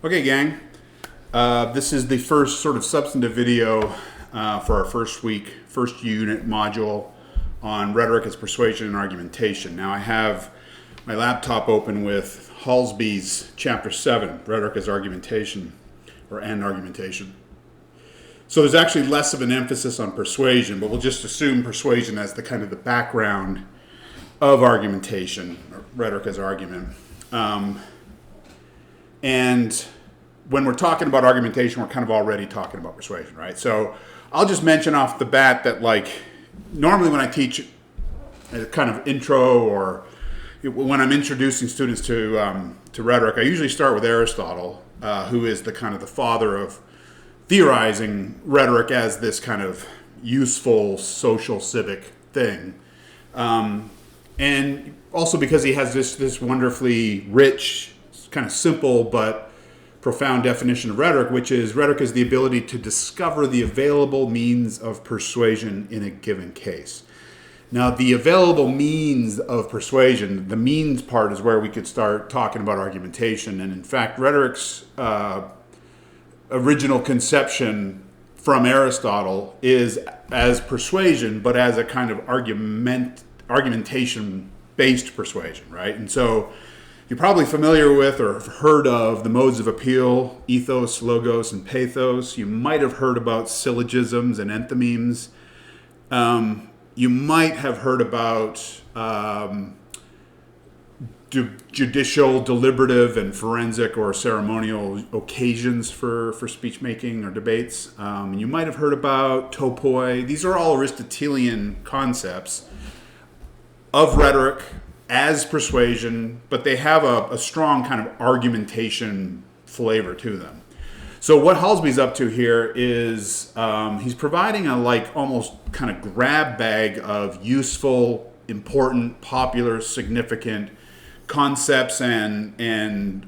Okay, gang. This is the first sort of substantive video for our first week, first unit module on rhetoric as persuasion and argumentation. Now I have my laptop open with Hallsby's chapter 7, rhetoric as argumentation, and argumentation. So there's actually less of an emphasis on persuasion, but we'll just assume persuasion as the kind of the background of argumentation, or rhetoric as argument. And when we're talking about argumentation, we're kind of already talking about persuasion, right? So I'll just mention off the bat that, like, normally when I teach a kind of intro or when I'm introducing students to rhetoric, I usually start with Aristotle, who is the kind of the father of theorizing rhetoric as this kind of useful social civic thing. And also because he has this wonderfully rich, kind of simple but profound definition of rhetoric, which is rhetoric is the ability to discover the available means of persuasion in a given case. Now, the available means of persuasion, the means part is where we could start talking about argumentation. And in fact, rhetoric's original conception from Aristotle is as persuasion, but as a kind of argumentation-based persuasion, right? And so you're probably familiar with or have heard of the modes of appeal, ethos, logos, and pathos. You might have heard about syllogisms and enthymemes. You might have heard about judicial, deliberative, and forensic or ceremonial occasions for speech making or debates. You might have heard about topoi. These are all Aristotelian concepts of rhetoric as persuasion, but they have a strong kind of argumentation flavor to them. So what Hallsby's up to here is he's providing a almost kind of grab bag of useful, important, popular, significant concepts and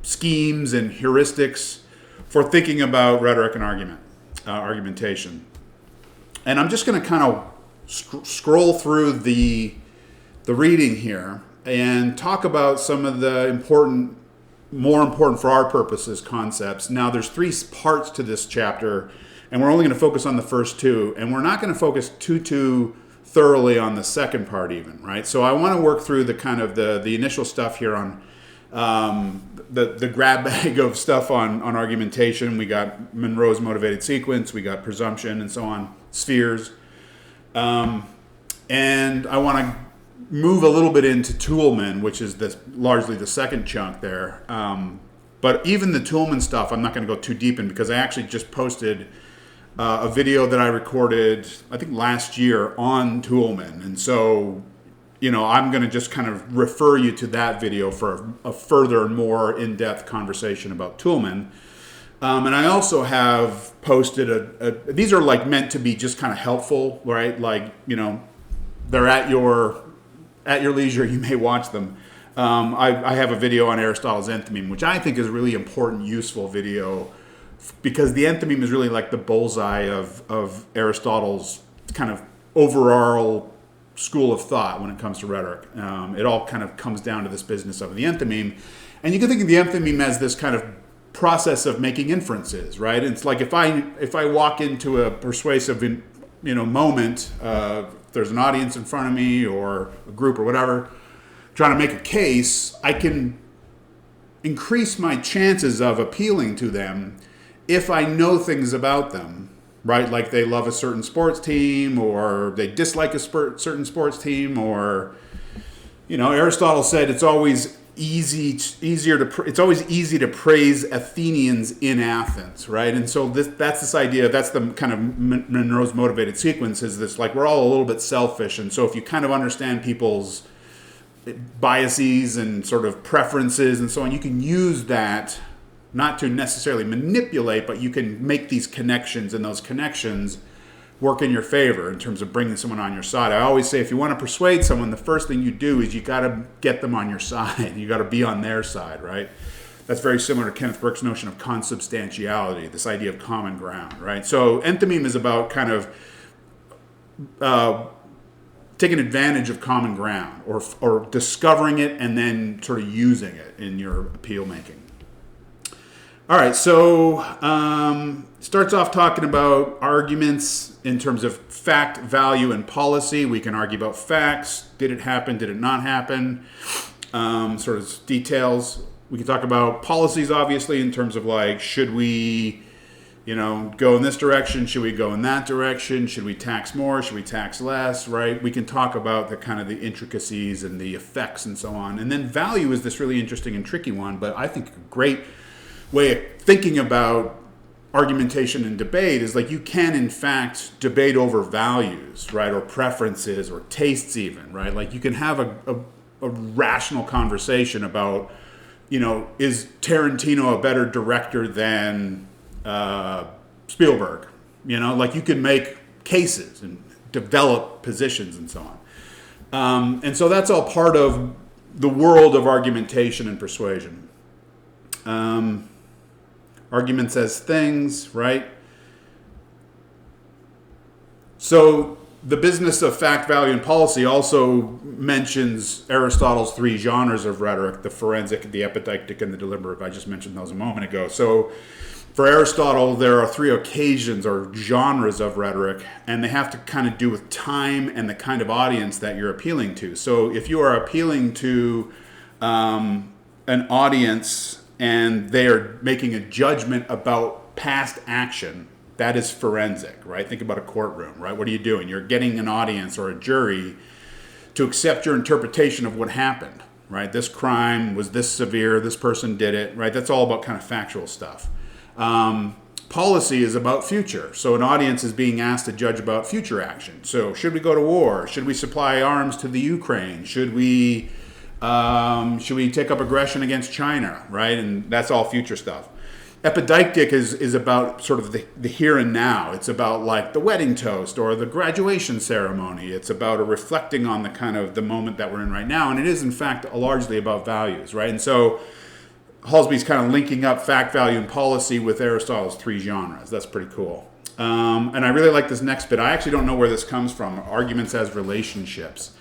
schemes and heuristics for thinking about rhetoric and argumentation. And I'm just going to kind of scroll through the reading here and talk about some of the more important for our purposes concepts. Now, there's three parts to this chapter, and we're only going to focus on the first two, and we're not going to focus too thoroughly on the second part even, right? So I want to work through the kind of the initial stuff here on the grab bag of stuff on argumentation. We got Monroe's motivated sequence, we got presumption, and so on, spheres. And I want to move a little bit into Toulmin, which is largely the second chunk there. But even the Toulmin stuff, I'm not going to go too deep in because I actually just posted a video that I recorded, I think last year, on Toulmin. And so, I'm going to just kind of refer you to that video for a further, more in-depth conversation about Toulmin. And I also have posted these are meant to be just kind of helpful, right? They're at your leisure, you may watch them. I have a video on Aristotle's enthymeme, which I think is a really important, useful video because the enthymeme is really like the bullseye of Aristotle's kind of overall school of thought when it comes to rhetoric. It all kind of comes down to this business of the enthymeme. And you can think of the enthymeme as this kind of process of making inferences, right? It's like if I walk into a persuasive moment, there's an audience in front of me or a group or whatever, trying to make a case, I can increase my chances of appealing to them if I know things about them, right? Like they love a certain sports team or they dislike a certain sports team, or Aristotle said it's always easy to praise Athenians in Athens, right? And so that's this idea, that's the kind of Monroe's motivated sequence, is this we're all a little bit selfish, and so if you kind of understand people's biases and sort of preferences and so on, you can use that not to necessarily manipulate, but you can make these connections, and those connections work in your favor in terms of bringing someone on your side. I always say if you want to persuade someone, the first thing you do is you got to get them on your side. You got to be on their side, right? That's very similar to Kenneth Burke's notion of consubstantiality, this idea of common ground, right? So enthymeme is about kind of taking advantage of common ground, or discovering it and then sort of using it in your appeal making. All right, so starts off talking about arguments in terms of fact, value, and policy. We can argue about facts. Did it happen? Did it not happen? Sort of details. We can talk about policies, obviously, in terms of like, should we, go in this direction? Should we go in that direction? Should we tax more? Should we tax less? Right? We can talk about the intricacies and the effects and so on. And then value is this really interesting and tricky one, but I think a great way of thinking about argumentation and debate is like you can in fact debate over values, right, or preferences or tastes even, right? Like you can have a rational conversation about, is Tarantino a better director than Spielberg? Like you can make cases and develop positions and so on. And so that's all part of the world of argumentation and persuasion. Arguments as things, right? So the business of fact, value, and policy also mentions Aristotle's three genres of rhetoric: the forensic, the epideictic, and the deliberative. I just mentioned those a moment ago. So for Aristotle, there are three occasions or genres of rhetoric, and they have to kind of do with time and the kind of audience that you're appealing to. So if you are appealing to an audience and they are making a judgment about past action, that is forensic, right? Think about a courtroom, right? What are you doing? You're getting an audience or a jury to accept your interpretation of what happened, right? This crime was this severe, this person did it, right? That's all about kind of factual stuff. Policy is about future. So an audience is being asked to judge about future action. So should we go to war? Should we supply arms to the Ukraine? Should we take up aggression against China, right? And that's all future stuff. Epideictic is about sort of the here and now. It's about like the wedding toast or the graduation ceremony. It's about reflecting on the kind of the moment that we're in right now. And it is, in fact, largely about values, right? And so Hallsby's kind of linking up fact, value, and policy with Aristotle's three genres. That's pretty cool. And I really like this next bit. I actually don't know where this comes from. Arguments as relationships.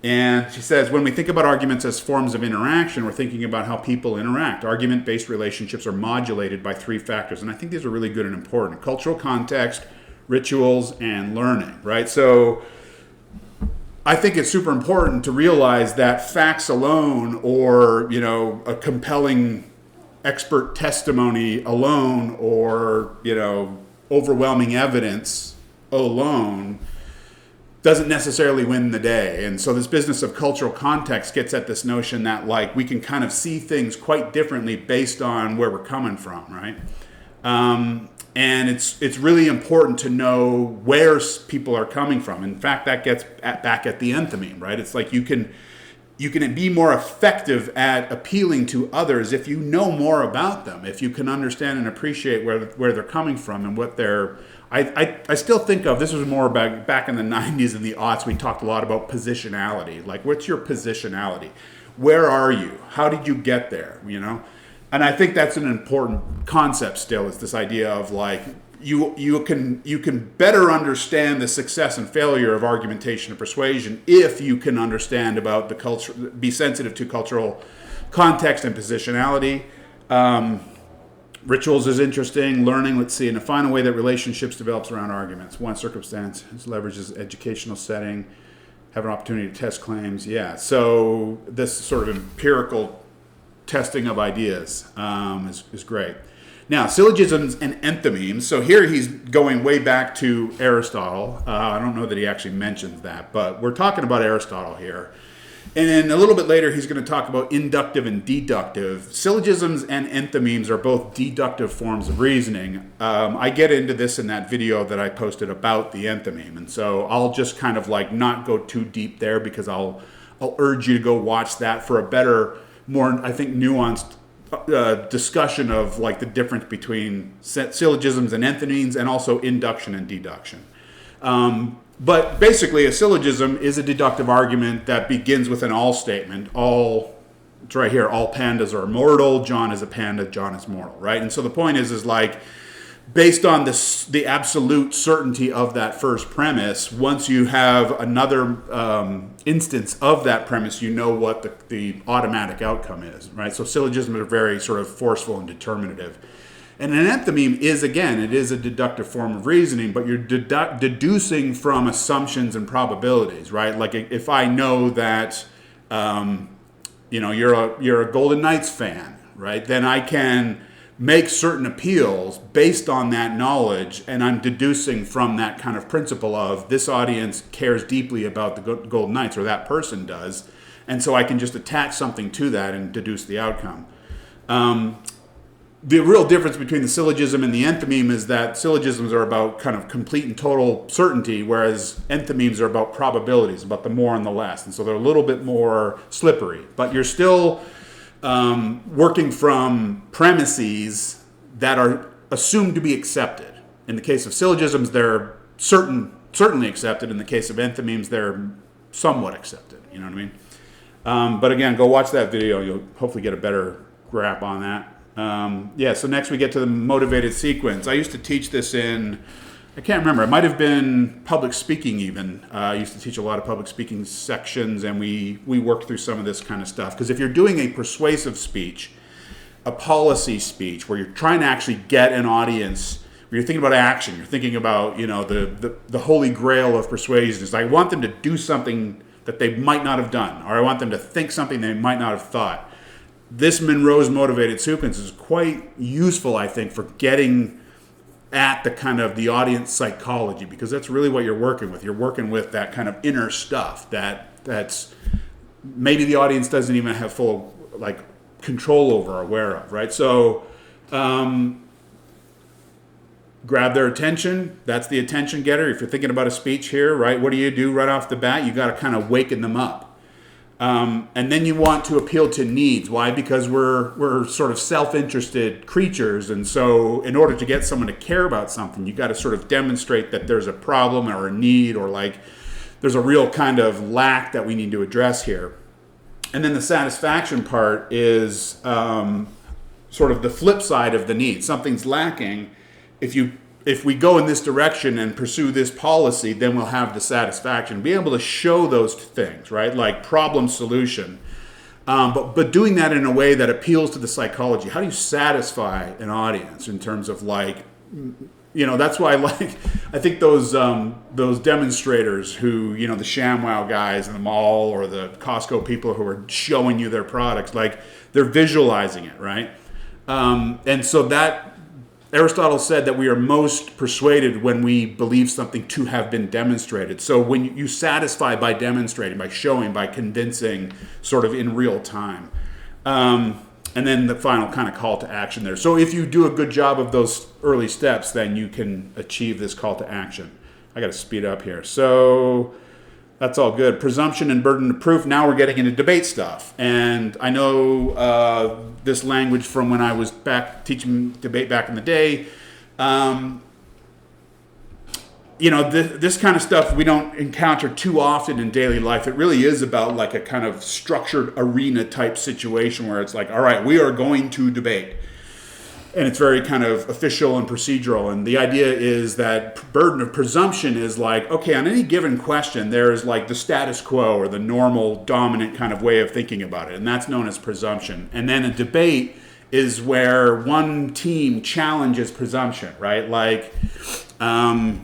And she says, when we think about arguments as forms of interaction, we're thinking about how people interact. Argument-based relationships are modulated by three factors. And I think these are really good and important: cultural context, rituals, and learning, right? So I think it's super important to realize that facts alone, or, a compelling expert testimony alone, or, overwhelming evidence alone doesn't necessarily win the day. And so this business of cultural context gets at this notion that like we can kind of see things quite differently based on where we're coming from, right? And it's really important to know where people are coming from. In fact, that gets back at the enthymeme, right? It's like you can be more effective at appealing to others if you know more about them, if you can understand and appreciate where they're coming from and what they're... I still think of, this was more back in the 90s and the aughts, we talked a lot about positionality. Like, what's your positionality? Where are you? How did you get there, And I think that's an important concept still, is this idea of like, you can better understand the success and failure of argumentation and persuasion if you can understand about the culture, be sensitive to cultural context and positionality. Rituals is interesting. Learning, let's see, in a final way that relationships develops around arguments. One circumstance leverages educational setting, have an opportunity to test claims. Yeah, so this sort of empirical testing of ideas is great. Now, syllogisms and enthymemes. So here he's going way back to Aristotle. I don't know that he actually mentions that, but we're talking about Aristotle here. And then a little bit later, he's going to talk about inductive and deductive. Syllogisms and enthymemes are both deductive forms of reasoning. I get into this in that video that I posted about the enthymeme. And so I'll just kind of like not go too deep there, because I'll urge you to go watch that for a better, more, I think, nuanced discussion of like the difference between syllogisms and enthymemes, and also induction and deduction. But basically, a syllogism is a deductive argument that begins with an all statement. It's right here, all pandas are mortal, John is a panda, John is mortal, right? And so the point is like, based on the absolute certainty of that first premise, once you have another instance of that premise, you know what the automatic outcome is, right? So syllogisms are very sort of forceful and determinative. And an enthymeme is, again, it is a deductive form of reasoning, but you're deducing from assumptions and probabilities, right? Like if I know that, you're a Golden Knights fan, right? Then I can make certain appeals based on that knowledge, and I'm deducing from that kind of principle of this audience cares deeply about the Golden Knights, or that person does, and so I can just attach something to that and deduce the outcome. The real difference between the syllogism and the enthymeme is that syllogisms are about kind of complete and total certainty, whereas enthymemes are about probabilities, about the more and the less, and so they're a little bit more slippery, but you're still working from premises that are assumed to be accepted. In the case of syllogisms, they're certainly accepted. In the case of enthymemes, they're somewhat accepted. You know what I mean? But again, go watch that video. You'll hopefully get a better grasp on that. So next we get to the motivated sequence. I used to teach this I can't remember. It might have been public speaking even. I used to teach a lot of public speaking sections, and we worked through some of this kind of stuff. Because if you're doing a persuasive speech, a policy speech, where you're trying to actually get an audience, where you're thinking about action, you're thinking about, the holy grail of persuasion is I want them to do something that they might not have done, or I want them to think something they might not have thought. This Monroe's motivated sequence is quite useful, I think, for getting at the kind of the audience psychology, because that's really what you're working with. You're working with that kind of inner stuff that's maybe the audience doesn't even have full control over or aware of, right? So grab their attention. That's the attention getter. If you're thinking about a speech here, right, what do you do right off the bat? You got to kind of waken them up. And then you want to appeal to needs. Why? Because we're sort of self-interested creatures, and so in order to get someone to care about something, you got to sort of demonstrate that there's a problem or a need, or there's a real kind of lack that we need to address here. And then the satisfaction part is sort of the flip side of the need. Something's lacking. If we go in this direction and pursue this policy, then we'll have the satisfaction. Be able to show those things, right? Like problem solution. But doing that in a way that appeals to the psychology. How do you satisfy an audience in terms of that's why I think those demonstrators who, the ShamWow guys in the mall, or the Costco people who are showing you their products, they're visualizing it, right? And so that Aristotle said that we are most persuaded when we believe something to have been demonstrated. So when you satisfy by demonstrating, by showing, by convincing, sort of in real time. And then the final kind of call to action there. So if you do a good job of those early steps, then you can achieve this call to action. I got to speed up here. So that's all good. Presumption and burden of proof. Now we're getting into debate stuff. And I know this language from when I was back teaching debate back in the day. This kind of stuff we don't encounter too often in daily life. It really is about a kind of structured arena type situation where it's all right, we are going to debate. And it's very kind of official and procedural. And the idea is that burden of presumption is okay, on any given question, there's the status quo, or the normal dominant kind of way of thinking about it. And that's known as presumption. And then a debate is where one team challenges presumption, right? I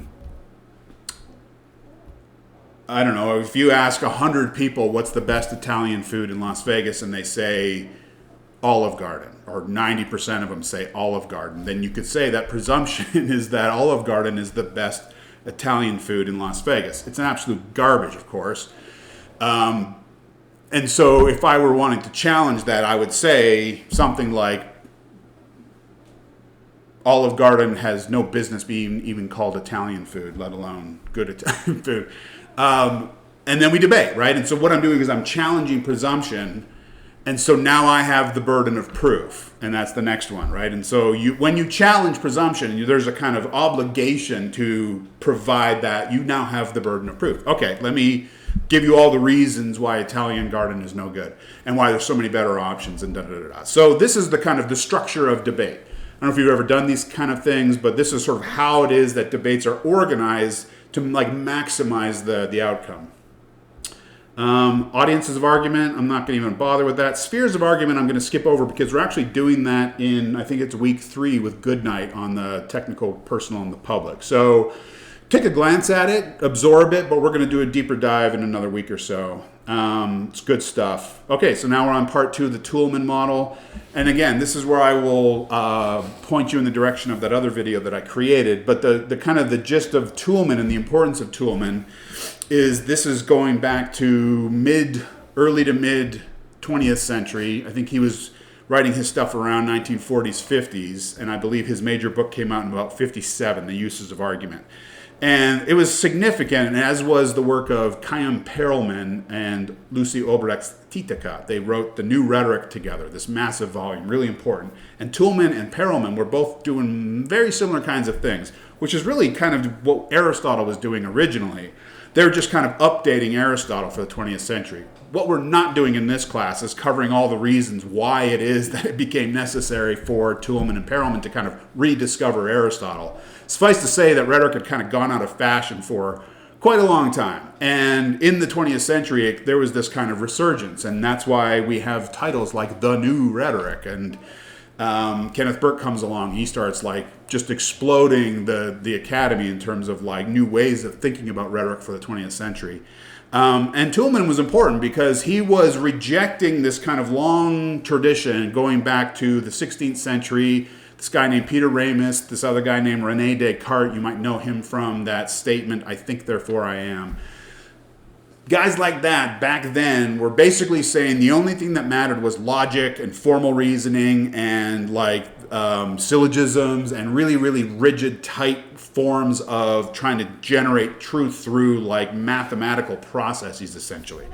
don't know, if you ask 100 people what's the best Italian food in Las Vegas, and they say Olive Garden, or 90% of them say Olive Garden, then you could say that presumption is that Olive Garden is the best Italian food in Las Vegas. It's an absolute garbage, of course. And so if I were wanting to challenge that, I would say something like Olive Garden has no business being even called Italian food, let alone good Italian food. And then we debate, right? And so what I'm doing is I'm challenging presumption. And so now I have the burden of proof, and that's the next one, right? And so when you challenge presumption, there's a kind of obligation to provide that. You now have the burden of proof. Okay, let me give you all the reasons why Italian Garden is no good, and why there's so many better options, and da-da-da-da. So this is the kind of the structure of debate. I don't know if you've ever done these kind of things, but this is sort of how it is that debates are organized to like maximize the outcome. Audiences of argument, I'm not going to even bother with that. Spheres of argument, I'm going to skip over because we're actually doing that in, I think it's week 3 with Goodnight on the technical, personal, and the public. So take a glance at it, absorb it, but we're going to do a deeper dive in another week or so. It's good stuff. Okay, so now we're on part 2 of the Toulmin model. And again, this is where I will point you in the direction of that other video that I created. But the kind of the gist of Toulmin and the importance of Toulmin is this is going back to early to mid 20th century. I think he was writing his stuff around 1940s, 50s, and I believe his major book came out in about 57, The Uses of Argument. And it was significant, as was the work of Chaim Perelman and Lucy Obrecht's Titaka. They wrote the New Rhetoric together, this massive volume, really important. And Toulmin and Perelman were both doing very similar kinds of things, which is really kind of what Aristotle was doing originally. They were just kind of updating Aristotle for the 20th century. What we're not doing in this class is covering all the reasons why it is that it became necessary for Toulmin and Perelman to kind of rediscover Aristotle. Suffice to say that rhetoric had kind of gone out of fashion for quite a long time. And in the 20th century, there was this kind of resurgence. And that's why we have titles like The New Rhetoric. And Kenneth Burke comes along. He starts like just exploding the academy in terms of like new ways of thinking about rhetoric for the 20th century. And Toulmin was important because he was rejecting this kind of long tradition going back to the 16th century. This guy named Peter Ramus, this other guy named Rene Descartes, you might know him from that statement, I think therefore I am. Guys like that back then were basically saying the only thing that mattered was logic and formal reasoning and like syllogisms and really, really rigid, tight forms of trying to generate truth through like mathematical processes, essentially.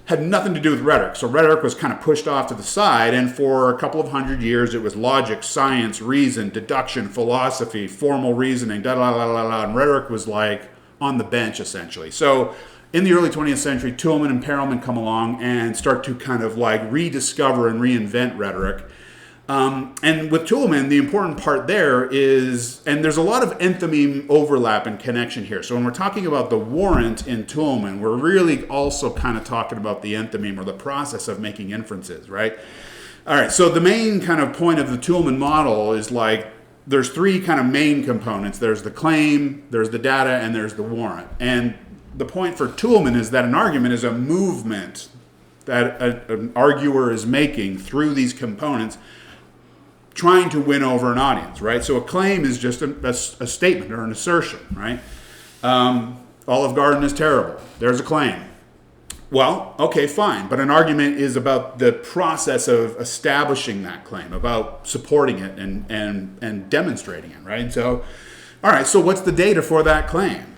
Had nothing to do with rhetoric. So rhetoric was kind of pushed off to the side, and for a couple of hundred years it was logic, science, reason, deduction, philosophy, formal reasoning, and rhetoric was like on the bench, essentially. So in the early 20th century, Toulmin and Perelman come along and start to kind of like rediscover and reinvent rhetoric. And with Toulmin, the important part there is, and there's a lot of enthymeme overlap and connection here. So when we're talking about the warrant in Toulmin, we're really also kind of talking about the enthymeme or the process of making inferences, right? All right, so the main kind of point of the Toulmin model is like, there's 3 kind of main components. There's the claim, there's the data, and there's the warrant. And the point for Toulmin is that an argument is a movement that an arguer is making through these components, trying to win over an audience, right? So a claim is just a statement or an assertion, right? Olive Garden is terrible. There's a claim. Well, okay, fine. But an argument is about the process of establishing that claim, about supporting it and demonstrating it, right? So, all right, so what's the data for that claim?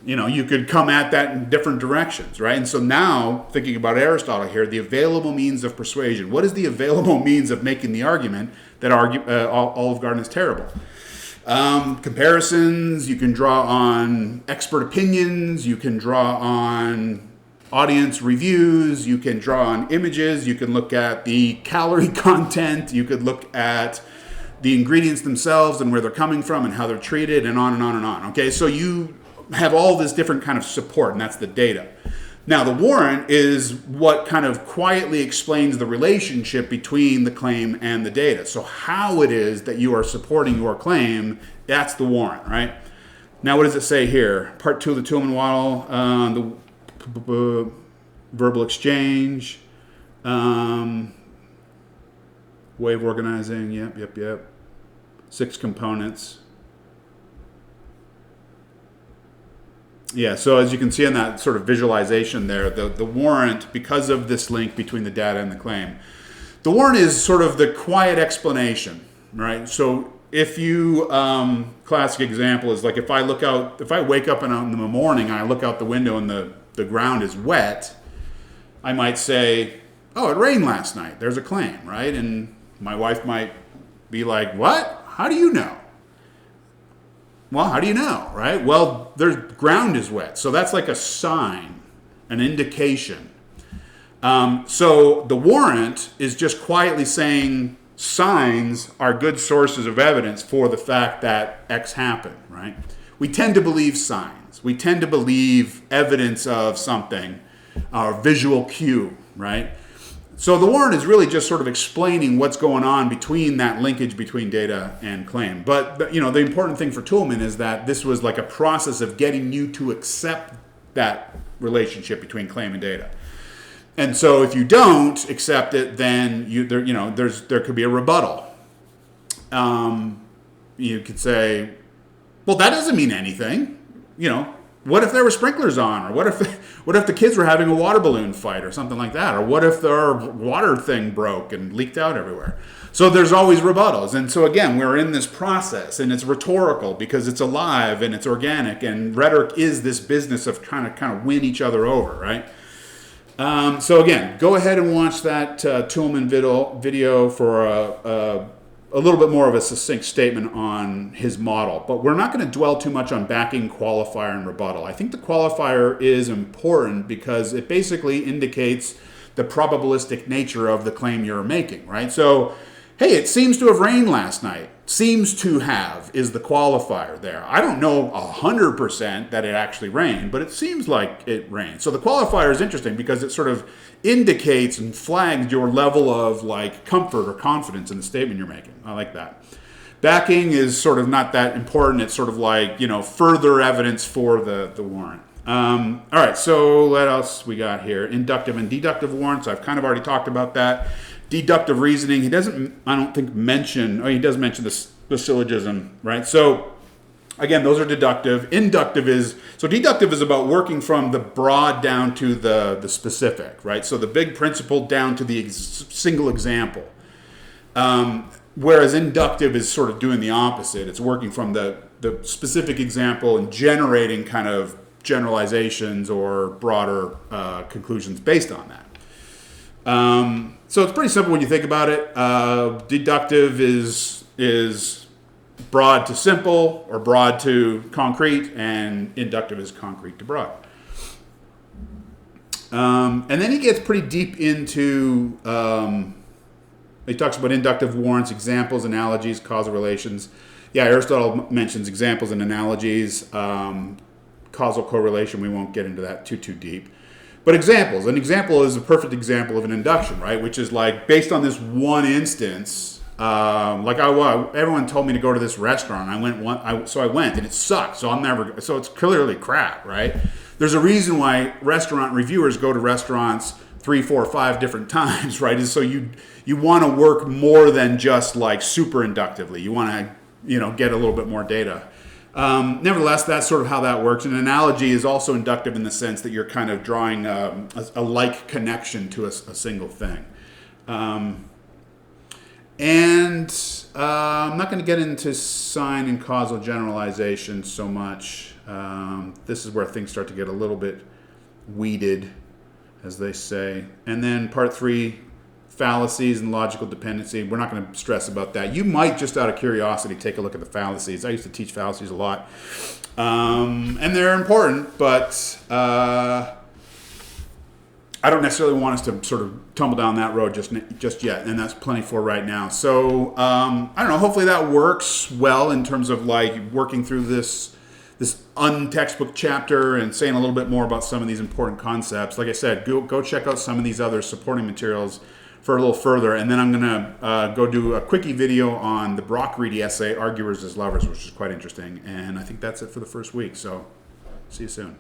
You could come at that in different directions, right? And so now, thinking about Aristotle here, the available means of persuasion. What is the available means of making the argument that Olive Garden is terrible? Comparisons, you can draw on expert opinions, you can draw on audience reviews, you can draw on images, you can look at the calorie content, you could look at the ingredients themselves and where they're coming from and how they're treated, and on and on and on. Okay, so you have all this different kind of support, and that's the data. Now, the warrant is what kind of quietly explains the relationship between the claim and the data. So how it is that you are supporting your claim, that's the warrant, right? Now, what does it say here? Part 2 of the Toulmin model, the verbal exchange, way of organizing, yep. 6 components. Yeah, so as you can see in that sort of visualization there, the warrant, because of this link between the data and the claim, the warrant is sort of the quiet explanation, right? So if you, classic example is like if I wake up in the morning and I look out the window and the ground is wet, I might say, oh, it rained last night. There's a claim, right? And my wife might be like, what? How do you know? Well, how do you know, right? Well, the ground is wet. So that's like a sign, an indication. So the warrant is just quietly saying signs are good sources of evidence for the fact that X happened, right? We tend to believe signs. We tend to believe evidence of something, or visual cue, right? So the warrant is really just sort of explaining what's going on between that linkage between data and claim. But the important thing for Toulmin is that this was like a process of getting you to accept that relationship between claim and data. And so if you don't accept it, then there could be a rebuttal. You could say, well, that doesn't mean anything. What if there were sprinklers on, or what if the kids were having a water balloon fight or something like that, or what if their water thing broke and leaked out everywhere? So there's always rebuttals. And so again, we're in this process, and it's rhetorical because it's alive and it's organic, and rhetoric is this business of trying to kind of win each other over, right? So again, go ahead and watch that Toulmin video for a little bit more of a succinct statement on his model. But we're not going to dwell too much on backing, qualifier, and rebuttal. I think the qualifier is important because it basically indicates the probabilistic nature of the claim you're making, right? So, hey, it seems to have rained last night. Seems to have is the qualifier there. I don't know 100% that it actually rained, but it seems like it rained. So the qualifier is interesting because it sort of indicates and flags your level of like comfort or confidence in the statement you're making. I like that. Backing is sort of not that important. It's sort of like, further evidence for the warrant. All right, so what else we got here? Inductive and deductive warrants. I've kind of already talked about that. Deductive reasoning, he doesn't, I don't think, he does mention the syllogism, right? So, again, those are deductive. Deductive is about working from the broad down to the specific, right? So the big principle down to the single example. Whereas inductive is sort of doing the opposite. It's working from the specific example and generating kind of generalizations or broader conclusions based on that. So it's pretty simple when you think about it. Deductive is broad to simple or broad to concrete, and inductive is concrete to broad. And then he gets pretty deep into, he talks about inductive warrants, examples, analogies, causal relations. Yeah, Aristotle mentions examples and analogies. Causal correlation, we won't get into that too deep. But examples. An example is a perfect example of an induction, right? Which is like based on this one instance. Everyone told me to go to this restaurant. So I went, and it sucked. So it's clearly crap, right? There's a reason why restaurant reviewers go to restaurants 3, 4, 5 different times, right? Is so you want to work more than just like super inductively. You want to get a little bit more data. Nevertheless, that's sort of how that works. An analogy is also inductive in the sense that you're kind of drawing a like connection to a single thing. I'm not going to get into sign and causal generalization so much. This is where things start to get a little bit weeded, as they say. And then part 3, fallacies and logical dependency. We're not going to stress about that. You might, just out of curiosity, take a look at the fallacies. I used to teach fallacies a lot. And they're important, but I don't necessarily want us to sort of tumble down that road just yet, and that's plenty for right now. So, I don't know, hopefully that works well in terms of like working through this untextbook chapter and saying a little bit more about some of these important concepts. Like I said, go check out some of these other supporting materials for a little further, and then I'm going to go do a quickie video on the Brock-Reedy essay, Arguers as Lovers, which is quite interesting. And I think that's it for the first week, so see you soon.